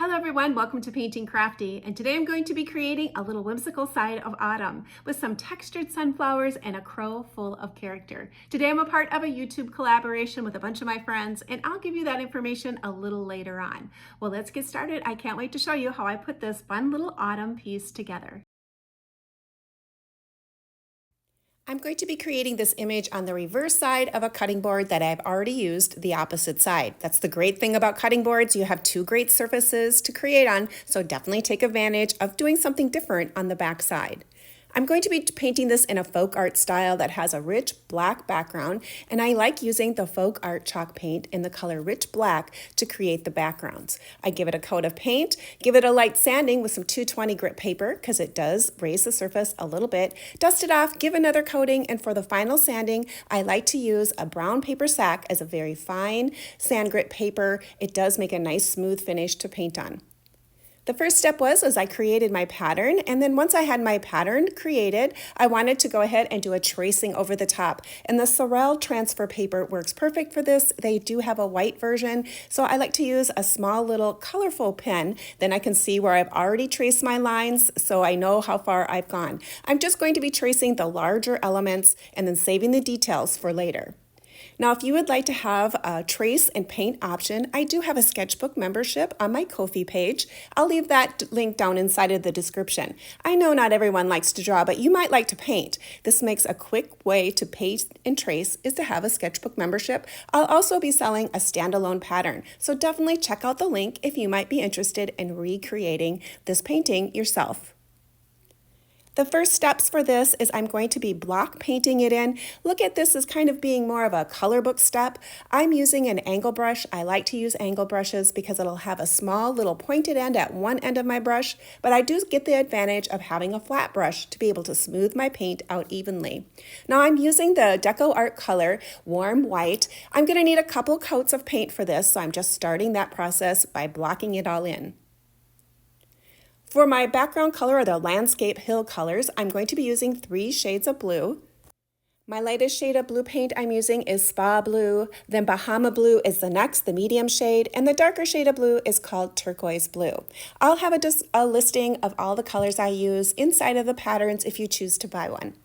Hello everyone, welcome to Painting Crafty, and today I'm going to be creating a little whimsical side of autumn with some textured sunflowers and a crow full of character. Today I'm a part of a YouTube collaboration with a bunch of my friends, and I'll give you that information a little later on. Well, let's get started. I can't wait to show you how I put this fun little autumn piece together. I'm going to be creating this image on the reverse side of a cutting board that I've already used the opposite side. That's the great thing about cutting boards. You have two great surfaces to create on, so definitely take advantage of doing something different on the back side. I'm going to be painting this in a folk art style that has a rich black background, and I like using the folk art chalk paint in the color rich black to create the backgrounds. I give it a coat of paint, give it a light sanding with some 220 grit paper because it does raise the surface a little bit, dust it off, give another coating, and for the final sanding, I like to use a brown paper sack as a very fine sand grit paper. It does make a nice smooth finish to paint on. The first step was I created my pattern, and then once I had my pattern created, I wanted to go ahead and do a tracing over the top. And the Sorel transfer paper works perfect for this. They do have a white version, so I like to use a small little colorful pen. Then I can see where I've already traced my lines, so I know how far I've gone. I'm just going to be tracing the larger elements and then saving the details for later. Now, if you would like to have a trace and paint option, I do have a sketchbook membership on my Ko-fi page. I'll leave that link down inside of the description. I know not everyone likes to draw, but you might like to paint. This makes a quick way to paint and trace is to have a sketchbook membership. I'll also be selling a standalone pattern, so definitely check out the link if you might be interested in recreating this painting yourself. The first steps for this is I'm going to be block painting it in. Look at this as kind of being more of a color book step. I'm using an angle brush. I like to use angle brushes because it'll have a small little pointed end at one end of my brush, but I do get the advantage of having a flat brush to be able to smooth my paint out evenly. Now I'm using the Deco Art color, Warm White. I'm going to need a couple coats of paint for this, so I'm just starting that process by blocking it all in. For my background color, or the landscape hill colors, I'm going to be using 3 shades of blue. My lightest shade of blue paint I'm using is Spa Blue, then Bahama Blue is the next, the medium shade, and the darker shade of blue is called Turquoise Blue. I'll have a listing of all the colors I use inside of the patterns if you choose to buy one.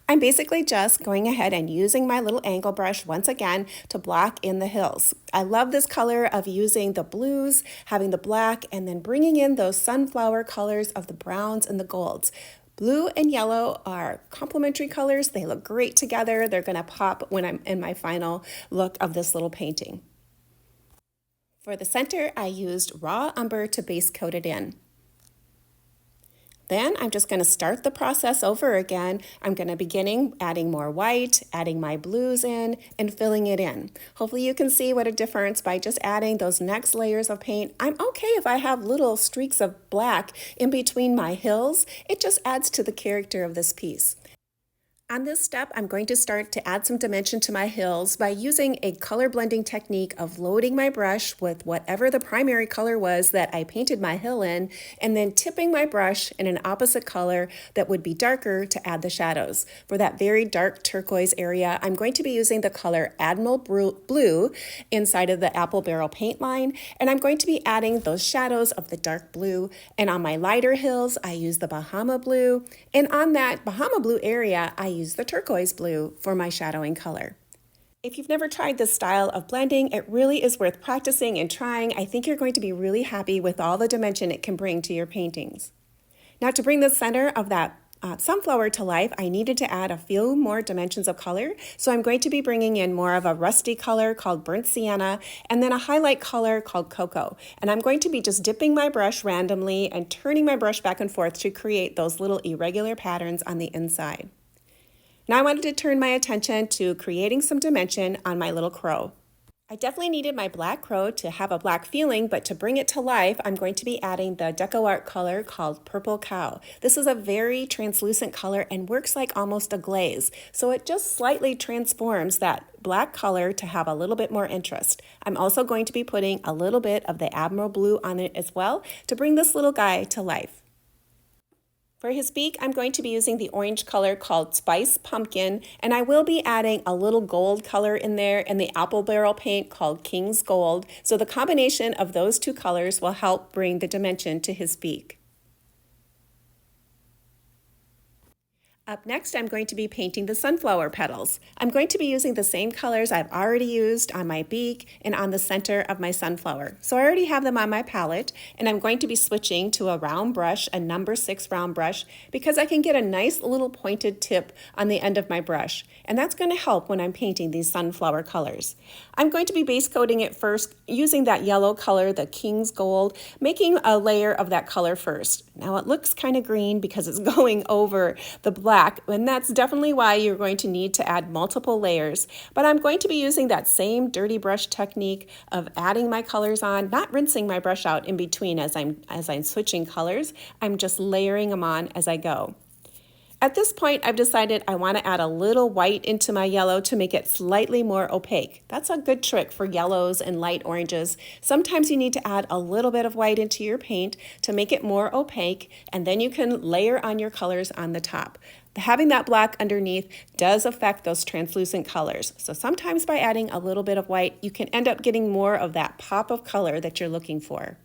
I'm basically just going ahead and using my little angle brush once again to block in the hills. I love this color of using the blues, having the black, and then bringing in those sunflower colors of the browns and the golds. Blue and yellow are complementary colors. They look great together. They're going to pop when I'm in my final look of this little painting. For the center, I used raw umber to base coat it in. Then I'm just going to start the process over again. I'm going to begin adding more white, adding my blues in, and filling it in. Hopefully you can see what a difference by just adding those next layers of paint. I'm okay if I have little streaks of black in between my hills. It just adds to the character of this piece. On this step, I'm going to start to add some dimension to my hills by using a color blending technique of loading my brush with whatever the primary color was that I painted my hill in, and then tipping my brush in an opposite color that would be darker to add the shadows. For that very dark turquoise area, I'm going to be using the color Admiral Blue inside of the Apple Barrel paint line, and I'm going to be adding those shadows of the dark blue. And on my lighter hills, I use the Bahama Blue, and on that Bahama Blue area, I use the turquoise blue for my shadowing color. If you've never tried this style of blending, it really is worth practicing and trying. I think you're going to be really happy with all the dimension it can bring to your paintings. Now, to bring the center of that sunflower to life, I needed to add a few more dimensions of color. So I'm going to be bringing in more of a rusty color called Burnt Sienna, and then a highlight color called Cocoa. And I'm going to be just dipping my brush randomly and turning my brush back and forth to create those little irregular patterns on the inside. Now I wanted to turn my attention to creating some dimension on my little crow. I definitely needed my black crow to have a black feeling, but to bring it to life, I'm going to be adding the Deco Art color called Purple Cow. This is a very translucent color and works like almost a glaze, so it just slightly transforms that black color to have a little bit more interest. I'm also going to be putting a little bit of the Admiral Blue on it as well to bring this little guy to life. For his beak, I'm going to be using the orange color called Spice Pumpkin, and I will be adding a little gold color in there and the apple barrel paint called King's Gold. So the combination of those two colors will help bring the dimension to his beak. Up next, I'm going to be painting the sunflower petals. I'm going to be using the same colors I've already used on my beak and on the center of my sunflower. So I already have them on my palette, and I'm going to be switching to a round brush, a number 6 round brush, because I can get a nice little pointed tip on the end of my brush, and that's going to help when I'm painting these sunflower colors. I'm going to be base coating it first using that yellow color, the King's Gold, making a layer of that color first. Now it looks kind of green because it's going over the black, and that's definitely why you're going to need to add multiple layers. But I'm going to be using that same dirty brush technique of adding my colors on, not rinsing my brush out in between as I'm switching colors. I'm just layering them on as I go. At this point, I've decided I want to add a little white into my yellow to make it slightly more opaque. That's a good trick for yellows and light oranges. Sometimes you need to add a little bit of white into your paint to make it more opaque, and then you can layer on your colors on the top. Having that black underneath does affect those translucent colors. So sometimes by adding a little bit of white, you can end up getting more of that pop of color that you're looking for.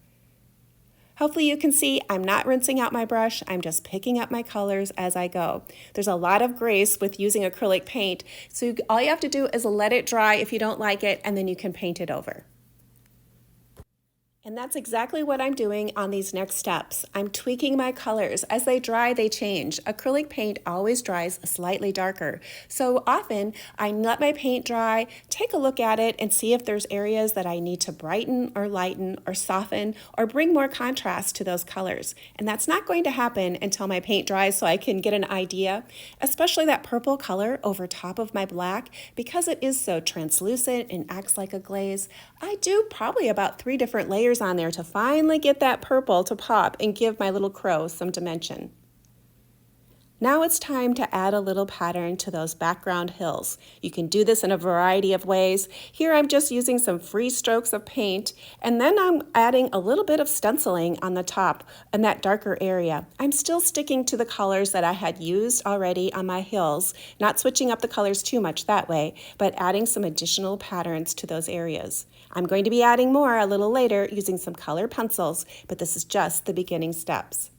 Hopefully you can see I'm not rinsing out my brush, I'm just picking up my colors as I go. There's a lot of grace with using acrylic paint, so all you have to do is let it dry if you don't like it, and then you can paint it over. And that's exactly what I'm doing on these next steps. I'm tweaking my colors. As they dry, they change. Acrylic paint always dries slightly darker. So often I let my paint dry, take a look at it, and see if there's areas that I need to brighten or lighten or soften or bring more contrast to those colors. And that's not going to happen until my paint dries, so I can get an idea, especially that purple color over top of my black, because it is so translucent and acts like a glaze. I do probably about 3 different layers on there to finally get that purple to pop and give my little crow some dimension. Now it's time to add a little pattern to those background hills. You can do this in a variety of ways. Here I'm just using some free strokes of paint, and then I'm adding a little bit of stenciling on the top in that darker area. I'm still sticking to the colors that I had used already on my hills, not switching up the colors too much that way, but adding some additional patterns to those areas. I'm going to be adding more a little later using some color pencils, but this is just the beginning steps.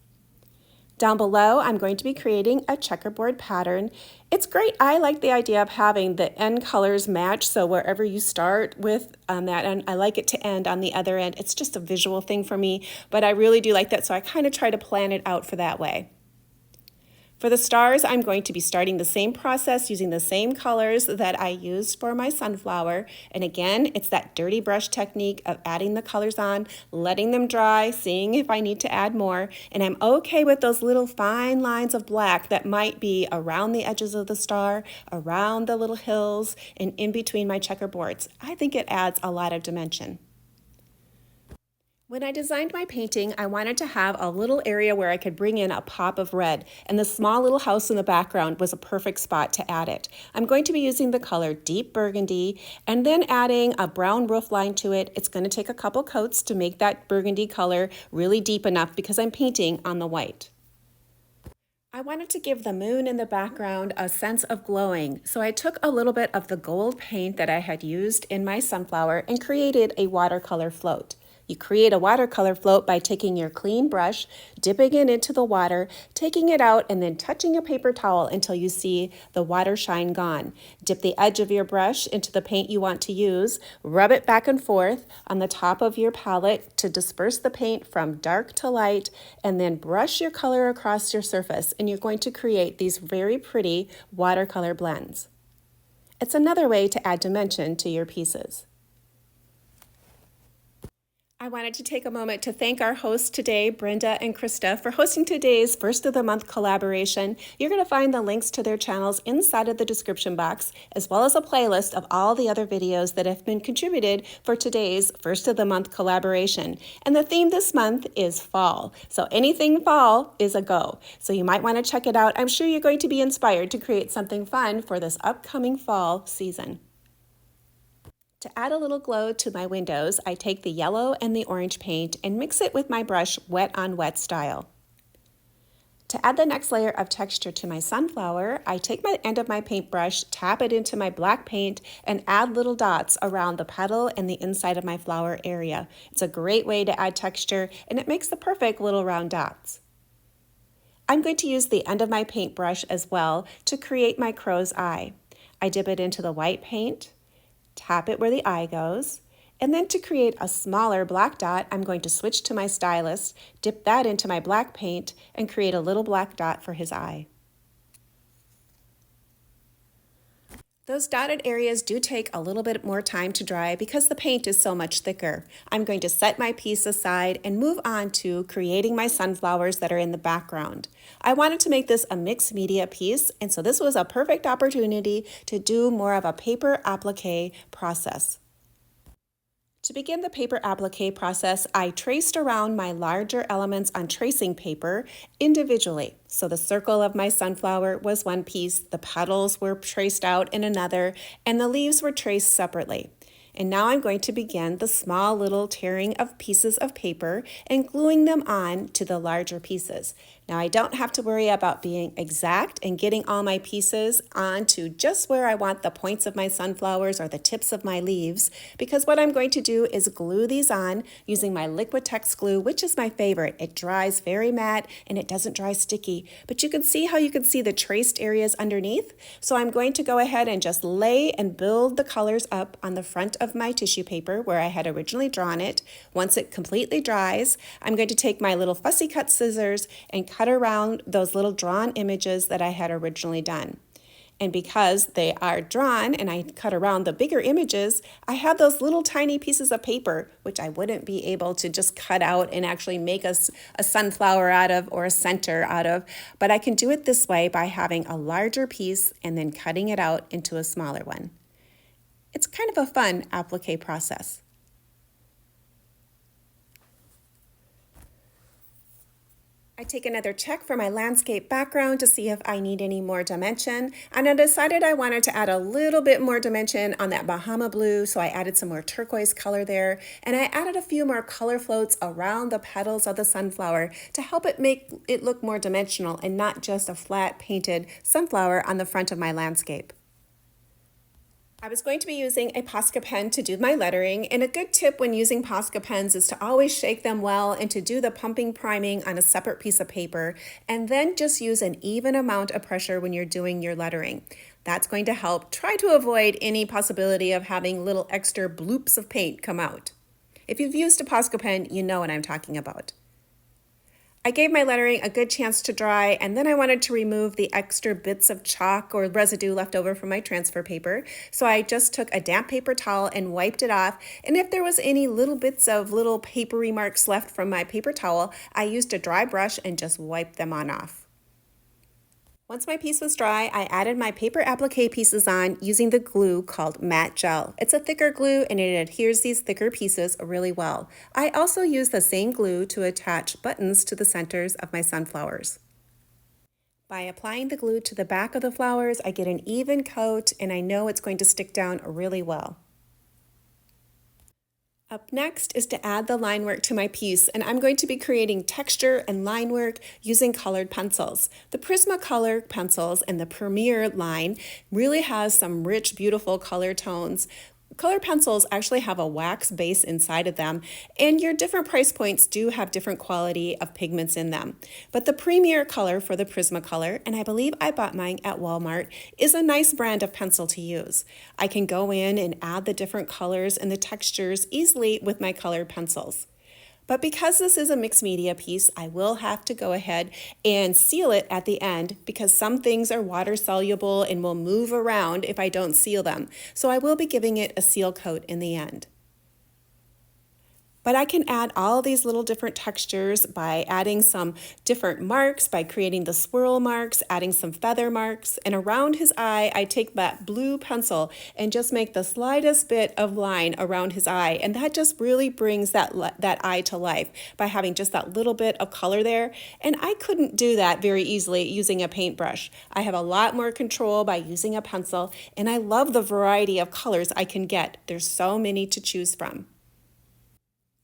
Down below, I'm going to be creating a checkerboard pattern. It's great. I like the idea of having the end colors match, so wherever you start with on that end, I like it to end on the other end. It's just a visual thing for me, but I really do like that, so I kind of try to plan it out for that way. For the stars, I'm going to be starting the same process using the same colors that I used for my sunflower. And again, it's that dirty brush technique of adding the colors on, letting them dry, seeing if I need to add more. And I'm okay with those little fine lines of black that might be around the edges of the star, around the little hills, and in between my checkerboards. I think it adds a lot of dimension. When I designed my painting, I wanted to have a little area where I could bring in a pop of red, and the small little house in the background was a perfect spot to add it. I'm going to be using the color Deep Burgundy and then adding a brown roof line to it. It's going to take a couple coats to make that burgundy color really deep enough because I'm painting on the white. I wanted to give the moon in the background a sense of glowing, so I took a little bit of the gold paint that I had used in my sunflower and created a watercolor float. You create a watercolor float by taking your clean brush, dipping it into the water, taking it out, and then touching a paper towel until you see the water shine gone. Dip the edge of your brush into the paint you want to use, rub it back and forth on the top of your palette to disperse the paint from dark to light, and then brush your color across your surface, and you're going to create these very pretty watercolor blends. It's another way to add dimension to your pieces. I wanted to take a moment to thank our hosts today, Brenda and Krista, for hosting today's First of the Month collaboration. You're going to find the links to their channels inside of the description box, as well as a playlist of all the other videos that have been contributed for today's First of the Month collaboration. And the theme this month is fall. So anything fall is a go. So you might want to check it out. I'm sure you're going to be inspired to create something fun for this upcoming fall season. To add a little glow to my windows, I take the yellow and the orange paint and mix it with my brush wet on wet style. To add the next layer of texture to my sunflower, I take my end of my paintbrush, tap it into my black paint, and add little dots around the petal and the inside of my flower area. It's a great way to add texture, and it makes the perfect little round dots. I'm going to use the end of my paintbrush as well to create my crow's eye. I dip it into the white paint, tap it where the eye goes, and then to create a smaller black dot, I'm going to switch to my stylus, dip that into my black paint, and create a little black dot for his eye. Those dotted areas do take a little bit more time to dry because the paint is so much thicker. I'm going to set my piece aside and move on to creating my sunflowers that are in the background. I wanted to make this a mixed media piece, and so this was a perfect opportunity to do more of a paper applique process. To begin the paper applique process, I traced around my larger elements on tracing paper individually. So the circle of my sunflower was one piece, the petals were traced out in another, and the leaves were traced separately. And now I'm going to begin the small little tearing of pieces of paper and gluing them on to the larger pieces. Now I don't have to worry about being exact and getting all my pieces onto just where I want the points of my sunflowers or the tips of my leaves, because what I'm going to do is glue these on using my Liquitex glue, which is my favorite. It dries very matte and it doesn't dry sticky, but you can see how you can see the traced areas underneath. So I'm going to go ahead and just lay and build the colors up on the front of my tissue paper where I had originally drawn it. Once it completely dries, I'm going to take my little fussy cut scissors and cut around those little drawn images that I had originally done. And because they are drawn and I cut around the bigger images, I have those little tiny pieces of paper, which I wouldn't be able to just cut out and actually make a sunflower out of or a center out of, but I can do it this way by having a larger piece and then cutting it out into a smaller one. It's kind of a fun applique process. I take another check for my landscape background to see if I need any more dimension, and I decided I wanted to add a little bit more dimension on that Bahama blue, so I added some more turquoise color there, and I added a few more color floats around the petals of the sunflower to help it make it look more dimensional and not just a flat painted sunflower on the front of my landscape. I was going to be using a Posca pen to do my lettering, and a good tip when using Posca pens is to always shake them well and to do the pumping priming on a separate piece of paper, and then just use an even amount of pressure when you're doing your lettering. That's going to help try to avoid any possibility of having little extra bloops of paint come out. If you've used a Posca pen, you know what I'm talking about. I gave my lettering a good chance to dry, and then I wanted to remove the extra bits of chalk or residue left over from my transfer paper. So I just took a damp paper towel and wiped it off, and if there was any little bits of little papery marks left from my paper towel, I used a dry brush and just wiped them on off. Once my piece was dry, I added my paper applique pieces on using the glue called matte gel. It's a thicker glue and it adheres these thicker pieces really well. I also used the same glue to attach buttons to the centers of my sunflowers. By applying the glue to the back of the flowers, I get an even coat and I know it's going to stick down really well. Up next is to add the line work to my piece, and I'm going to be creating texture and line work using colored pencils. The Prismacolor pencils and the Premier line really has some rich, beautiful color tones. Color pencils actually have a wax base inside of them, and your different price points do have different quality of pigments in them. But the Premier color for the Prismacolor, and I believe I bought mine at Walmart, is a nice brand of pencil to use. I can go in and add the different colors and the textures easily with my colored pencils. But because this is a mixed media piece, I will have to go ahead and seal it at the end because some things are water soluble and will move around if I don't seal them. So I will be giving it a seal coat in the end. But I can add all these little different textures by adding some different marks, by creating the swirl marks, adding some feather marks, and around his eye, I take that blue pencil and just make the slightest bit of line around his eye, and that just really brings that eye to life by having just that little bit of color there, and I couldn't do that very easily using a paintbrush. I have a lot more control by using a pencil, and I love the variety of colors I can get. There's so many to choose from.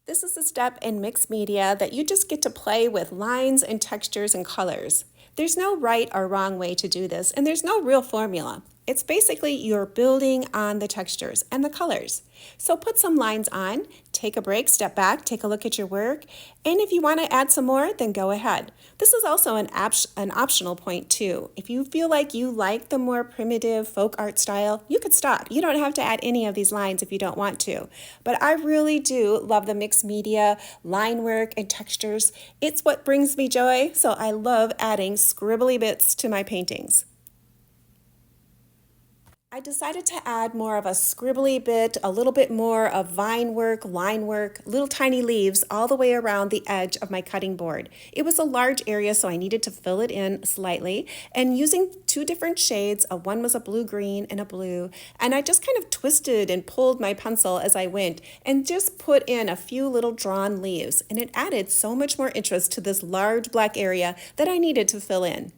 This is a step in mixed media that you just get to play with lines and textures and colors. There's no right or wrong way to do this, and there's no real formula. It's basically you're building on the textures and the colors. So put some lines on, take a break, step back, take a look at your work, and if you want to add some more, then go ahead. This is also an optional point too. If you feel like you like the more primitive folk art style, you could stop. You don't have to add any of these lines if you don't want to. But I really do love the mixed media, line work, and textures. It's what brings me joy, so I love adding scribbly bits to my paintings. I decided to add more of a scribbly bit, a little bit more of vine work, line work, little tiny leaves all the way around the edge of my cutting board. It was a large area, so I needed to fill it in slightly. And using two different shades, one was a blue-green and a blue, and I just kind of twisted and pulled my pencil as I went and just put in a few little drawn leaves. And it added so much more interest to this large black area that I needed to fill in.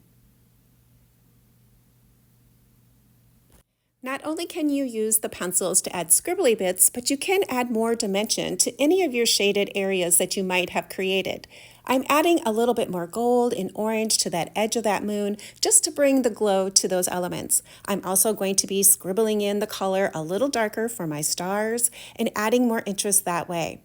Not only can you use the pencils to add scribbly bits, but you can add more dimension to any of your shaded areas that you might have created. I'm adding a little bit more gold and orange to that edge of that moon just to bring the glow to those elements. I'm also going to be scribbling in the color a little darker for my stars and adding more interest that way.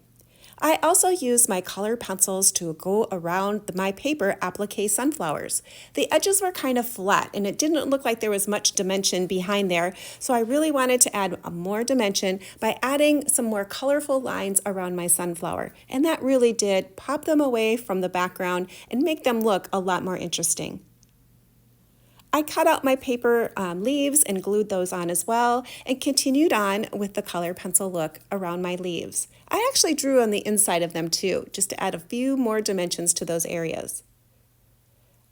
I also used my colored pencils to go around my paper applique sunflowers. The edges were kind of flat and it didn't look like there was much dimension behind there, so I really wanted to add more dimension by adding some more colorful lines around my sunflower, and that really did pop them away from the background and make them look a lot more interesting. I cut out my paper leaves and glued those on as well and continued on with the color pencil look around my leaves. I actually drew on the inside of them too, just to add a few more dimensions to those areas.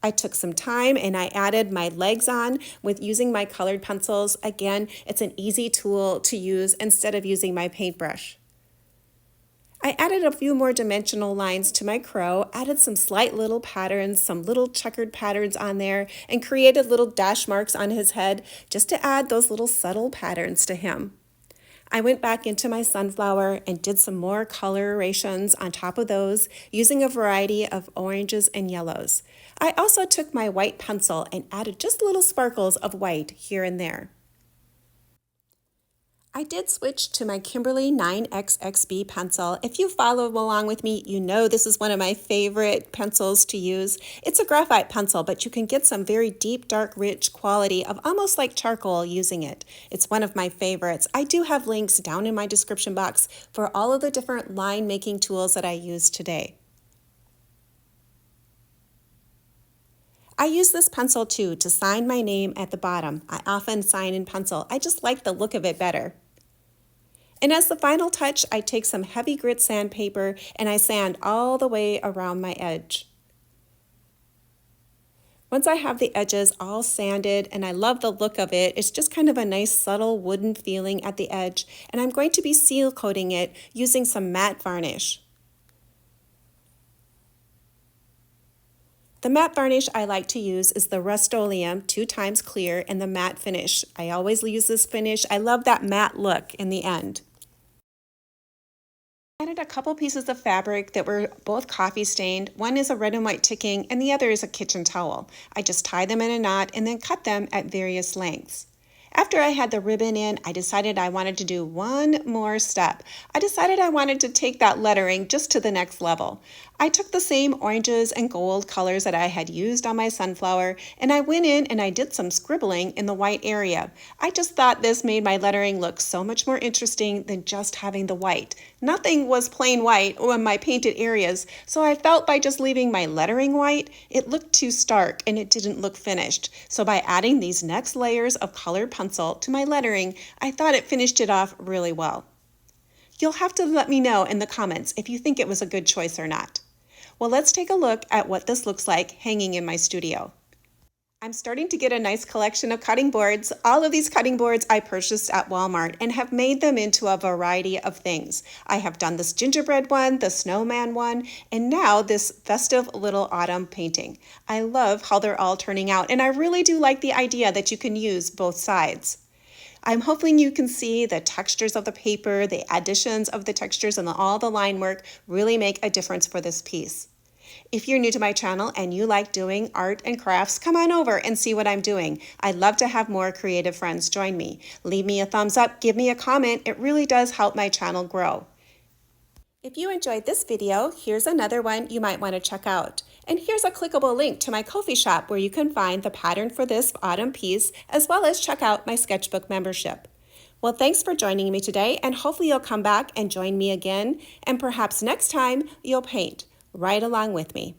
I took some time and I added my legs on with using my colored pencils. Again, it's an easy tool to use instead of using my paintbrush. I added a few more dimensional lines to my crow, added some slight little patterns, some little checkered patterns on there, and created little dash marks on his head just to add those little subtle patterns to him. I went back into my sunflower and did some more colorations on top of those using a variety of oranges and yellows. I also took my white pencil and added just little sparkles of white here and there. I did switch to my Kimberly 9XXB pencil. If you follow along with me, you know this is one of my favorite pencils to use. It's a graphite pencil, but you can get some very deep, dark, rich quality of almost like charcoal using it. It's one of my favorites. I do have links down in my description box for all of the different line making tools that I use today. I use this pencil too to sign my name at the bottom. I often sign in pencil. I just like the look of it better. And as the final touch, I take some heavy grit sandpaper and I sand all the way around my edge. Once I have the edges all sanded and I love the look of it, it's just kind of a nice subtle wooden feeling at the edge, and I'm going to be seal coating it using some matte varnish. The matte varnish I like to use is the Rust-Oleum 2x clear and the matte finish. I always use this finish. I love that matte look in the end. I added a couple pieces of fabric that were both coffee stained. One is a red and white ticking and the other is a kitchen towel. I just tied them in a knot and then cut them at various lengths. After I had the ribbon in, I decided I wanted to do one more step. I decided I wanted to take that lettering just to the next level. I took the same oranges and gold colors that I had used on my sunflower, and I went in and I did some scribbling in the white area. I just thought this made my lettering look so much more interesting than just having the white. Nothing was plain white on my painted areas, so I felt by just leaving my lettering white, it looked too stark and it didn't look finished. So by adding these next layers of colored pencil to my lettering, I thought it finished it off really well. You'll have to let me know in the comments if you think it was a good choice or not. Well, let's take a look at what this looks like hanging in my studio. I'm starting to get a nice collection of cutting boards. All of these cutting boards I purchased at Walmart and have made them into a variety of things. I have done this gingerbread one, the snowman one, and now this festive little autumn painting. I love how they're all turning out, and I really do like the idea that you can use both sides. I'm hoping you can see the textures of the paper, the additions of the textures, and all the line work really make a difference for this piece. If you're new to my channel and you like doing art and crafts, come on over and see what I'm doing. I'd love to have more creative friends join me. Leave me a thumbs up, give me a comment. It really does help my channel grow. If you enjoyed this video, here's another one you might want to check out. And here's a clickable link to my Ko-fi shop where you can find the pattern for this autumn piece, as well as check out my sketchbook membership. Well, thanks for joining me today, and hopefully you'll come back and join me again, and perhaps next time you'll paint right along with me.